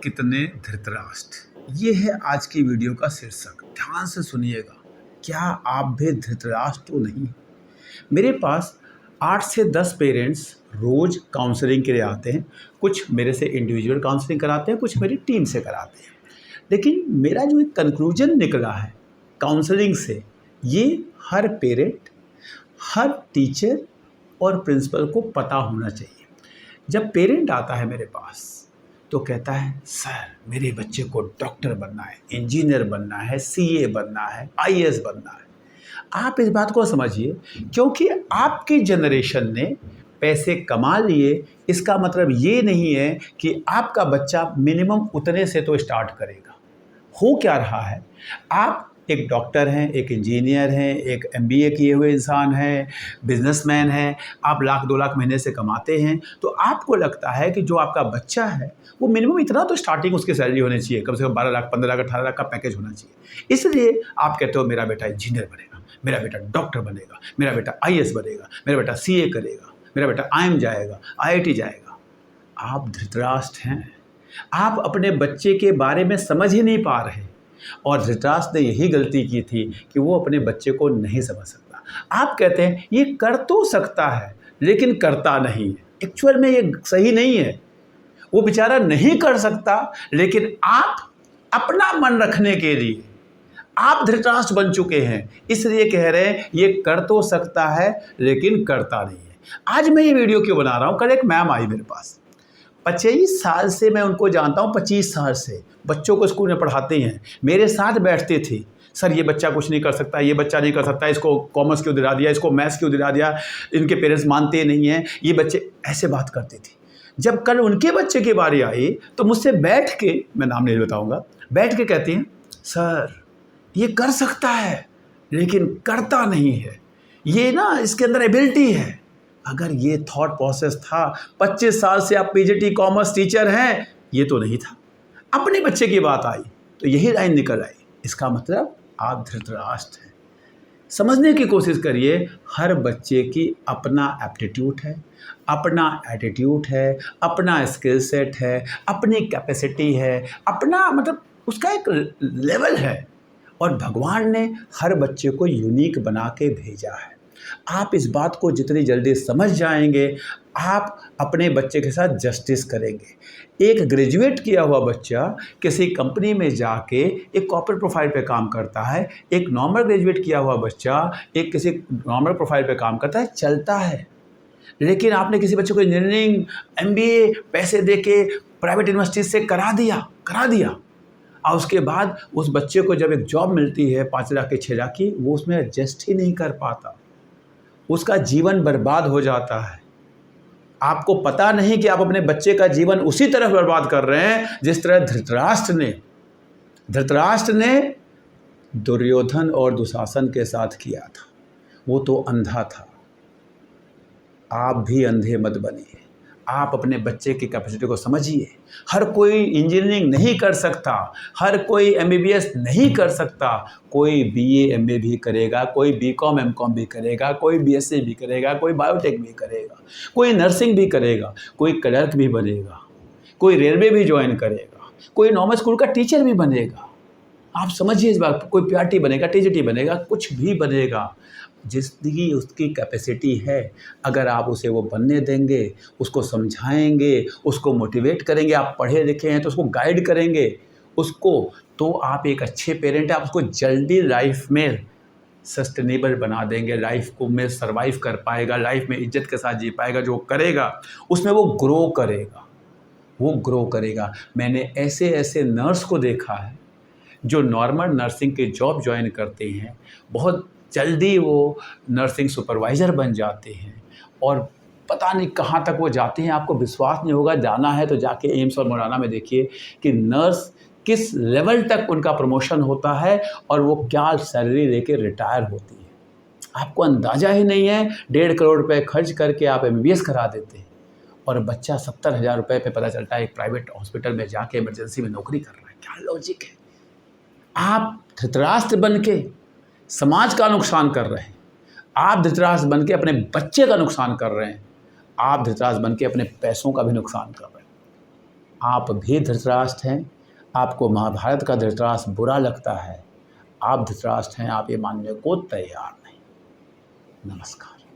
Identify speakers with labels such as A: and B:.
A: कितने धृतराष्ट्र, ये है आज की वीडियो का शीर्षक। ध्यान से सुनिएगा। क्या आप भी धृतराष्ट्र तो नहीं? मेरे पास 8 से 10 पेरेंट्स रोज काउंसलिंग के लिए आते हैं। कुछ मेरे से इंडिविजुअल काउंसलिंग कराते हैं, कुछ मेरी टीम से कराते हैं। लेकिन मेरा जो एक कंक्लूजन निकला है काउंसलिंग से, ये हर पेरेंट, हर टीचर और प्रिंसिपल को पता होना चाहिए। जब पेरेंट आता है मेरे पास तो कहता है, सर मेरे बच्चे को डॉक्टर बनना है, इंजीनियर बनना है, सीए बनना है, आईएएस बनना है। आप इस बात को समझिए, क्योंकि आपकी जनरेशन ने पैसे कमा लिए, इसका मतलब ये नहीं है कि आपका बच्चा मिनिमम उतने से तो स्टार्ट करेगा। हो क्या रहा है, आप एक डॉक्टर हैं, एक इंजीनियर हैं, एक एमबीए किए हुए इंसान हैं, बिजनेसमैन हैं, आप लाख 2 लाख महीने से कमाते हैं, तो आपको लगता है कि जो आपका बच्चा है वो मिनिमम इतना तो स्टार्टिंग उसकी सैलरी होनी चाहिए, कम से कम 12 लाख, 15 लाख, 18 लाख का पैकेज होना चाहिए। इसलिए आप कहते हो मेरा बेटा इंजीनियर बनेगा, मेरा बेटा डॉक्टर बनेगा, मेरा बेटा आईएएस बनेगा, मेरा बेटा सीए करेगा, मेरा बेटा आईएम जाएगा, आईआईटी जाएगा। आप धृतराष्ट्र हैं। आप अपने बच्चे के बारे में समझ ही नहीं पा रहे। और धृतराष्ट्र ने यही गलती की थी कि वो अपने बच्चे को नहीं समझ सकता। आप कहते हैं ये कर तो सकता है लेकिन करता नहीं है। एक्चुअल में ये सही नहीं है। वो बेचारा नहीं कर सकता, लेकिन आप अपना मन रखने के लिए आप धृतराष्ट्र बन चुके हैं, इसलिए कह रहे हैं ये कर तो सकता है लेकिन करता नहीं है। आज मैं ये वीडियो क्यों बना रहा हूँ, कल एक मैम आई मेरे पास, 25 साल से मैं उनको जानता हूँ, 25 साल से बच्चों को स्कूल में पढ़ाते हैं, मेरे साथ बैठते थे। सर ये बच्चा कुछ नहीं कर सकता, ये बच्चा नहीं कर सकता, इसको कॉमर्स क्यों दिला दिया, इसको मैथ्स क्यों दिला दिया, इनके पेरेंट्स मानते नहीं हैं, ये बच्चे ऐसे बात करते थे। जब कल उनके बच्चे की बारी आई तो मुझसे बैठ के, मैं नाम नहीं बताऊँगा, बैठ के कहती हैं, सर ये कर सकता है लेकिन करता नहीं है, ये ना इसके अंदर एबिलिटी है। अगर ये थॉट प्रोसेस था, 25 साल से आप पीजीटी कॉमर्स टीचर हैं, ये तो नहीं था। अपने बच्चे की बात आई तो यही लाइन निकल आई। इसका मतलब आप धृतराष्ट्र हैं। समझने की कोशिश करिए, हर बच्चे की अपना एप्टीट्यूड है, अपना एटीट्यूड है, अपना स्किल सेट है, अपनी कैपेसिटी है, अपना मतलब उसका एक लेवल है। और भगवान ने हर बच्चे को यूनिक बना के भेजा है। आप इस बात को जितनी जल्दी समझ जाएंगे, आप अपने बच्चे के साथ जस्टिस करेंगे। एक ग्रेजुएट किया हुआ बच्चा किसी कंपनी में जाके एक कॉर्पोरेट प्रोफाइल पे काम करता है, एक नॉर्मल ग्रेजुएट किया हुआ बच्चा एक किसी नॉर्मल प्रोफाइल पे काम करता है, चलता है। लेकिन आपने किसी बच्चे को इंजीनियरिंग, एमबीए पैसे दे के प्राइवेट यूनिवर्सिटी से करा दिया और उसके बाद उस बच्चे को जब एक जॉब मिलती है 5 लाख की, 6 लाख की, वो उसमें एडजस्ट ही नहीं कर पाता, उसका जीवन बर्बाद हो जाता है। आपको पता नहीं कि आप अपने बच्चे का जीवन उसी तरह बर्बाद कर रहे हैं जिस तरह धृतराष्ट्र ने दुर्योधन और दुशासन के साथ किया था। वो तो अंधा था। आप भी अंधे मत बनिए। आप अपने बच्चे की कैपेसिटी को समझिए। हर कोई इंजीनियरिंग नहीं कर सकता, हर कोई एमबीबीएस नहीं कर सकता। कोई बीए एमए भी करेगा, कोई बीकॉम एमकॉम भी करेगा, कोई बीएससी भी करेगा, कोई बायोटेक भी करेगा, कोई नर्सिंग भी करेगा, कोई क्लर्क भी बनेगा, कोई रेलवे भी ज्वाइन करेगा, कोई नॉर्मल स्कूल का टीचर भी बनेगा। आप समझिए इस बात, कोई पीआरटी बनेगा, टीजीटी बनेगा, कुछ भी बनेगा। जिसकी उसकी कैपेसिटी है, अगर आप उसे वो बनने देंगे, उसको समझाएंगे, उसको मोटिवेट करेंगे, आप पढ़े लिखे हैं तो उसको गाइड करेंगे उसको, तो आप एक अच्छे पेरेंट हैं। आप उसको जल्दी लाइफ में सस्टेनेबल बना देंगे, लाइफ को में सर्वाइव कर पाएगा, लाइफ में इज्जत के साथ जी पाएगा। जो करेगा उसमें वो ग्रो करेगा। मैंने ऐसे ऐसे नर्स को देखा है जो नॉर्मल नर्सिंग के जॉब ज्वाइन करते हैं, बहुत जल्दी वो नर्सिंग सुपरवाइज़र बन जाते हैं और पता नहीं कहाँ तक वो जाते हैं। आपको विश्वास नहीं होगा, जाना है तो जाके एम्स और मौलाना में देखिए कि नर्स किस लेवल तक उनका प्रमोशन होता है और वो क्या सैलरी लेके रिटायर होती है। आपको अंदाज़ा ही नहीं है। 1.5 करोड़ रुपए खर्च करके आप एमबीबीएस करा देते हैं और बच्चा 70,000 रुपये पे पता चलता है एक प्राइवेट हॉस्पिटल में जाके इमरजेंसी में नौकरी कर रहा है। क्या लॉजिक है? आप धृतराष्ट्र बन के समाज का नुकसान कर रहे हैं। आप धृतराष्ट्र बन के अपने बच्चे का नुकसान कर रहे हैं। आप धृतराष्ट्र बन के अपने पैसों का भी नुकसान कर रहे हैं। आप भी धृतराष्ट्र हैं, आपको महाभारत का धृतराष्ट्र बुरा लगता है, आप धृतराष्ट्र हैं, आप ये मानने को तैयार नहीं। नमस्कार।